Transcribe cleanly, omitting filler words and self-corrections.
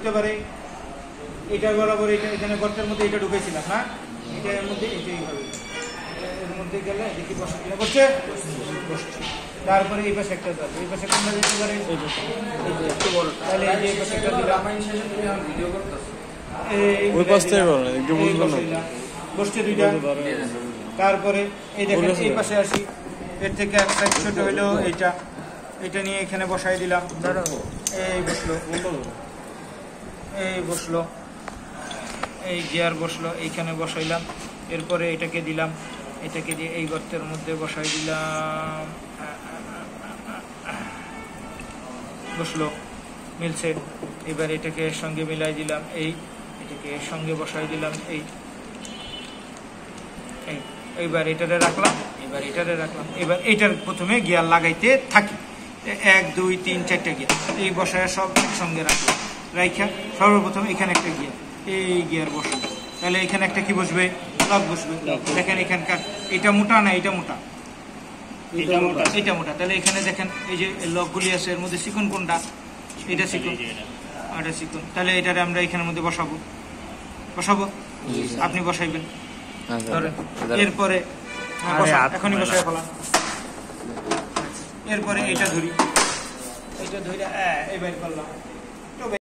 ঢুকতে পারে, এটা বরাবর এটা এখানে গর্তের মধ্যে এটা ঢুকেছিলাম না, এটা এর মধ্যে এটা এইভাবে এর মধ্যে গেলে দেখি বসে কিনা, বসছে বসছে। তারপরে এই পাশে একটা যাবে, এই পাশে কোনটা যেতে পারে, একটু বড়, তাহলে এই যে এই পাশে একটা দিলাম, ওই পাশ থেকে বসছে দুইটা। তারপরে এই দেখেন এই পাশে আসি, এর থেকে এক সাইড ছোট হইলো এইটা, এটা নিয়ে এখানে বসাই দিলাম, এই বসলো, এই বসলো, এই গিয়ার বসলো, এইখানে বসাইলাম। এরপরে এটাকে দিলাম, এটাকে দিয়ে এই গর্তের মধ্যে বসাই দিলাম, বসলো, মিলছে। এবার এটাকে এর সঙ্গে মিলাই দিলাম, এটাকে এর সঙ্গে বসাই দিলাম, এইবার এটারে রাখলাম, এবার এটার প্রথমে গিয়ার লাগাইতে থাকি, 1 2 3 4টা গিয়ার এই বসায় সব একসঙ্গে রাখলাম, রাইখা সর্বপ্রথম এখানে একটা গিয়ার, এই গিয়ার বসবে, তাহলে এখানে একটা কি বসবে, লক বসবে। দেখেন এখানকার এটা মোটা না, এটা মোটা, এটা মোটা, তাহলে এখানে দেখেন এই যে লকগুলি আছে, এর মধ্যে চিকন কোনটা, এটা চিকন, এটা চিকন, তাহলে এটারে আমরা এখানের মধ্যে বসাবো, আপনি বসাইবেন ধরেন। এরপরে এখনই বসাই ফেলাম, এরপরে এটা ধরি, এটা ধরে এই বাইর করলাম।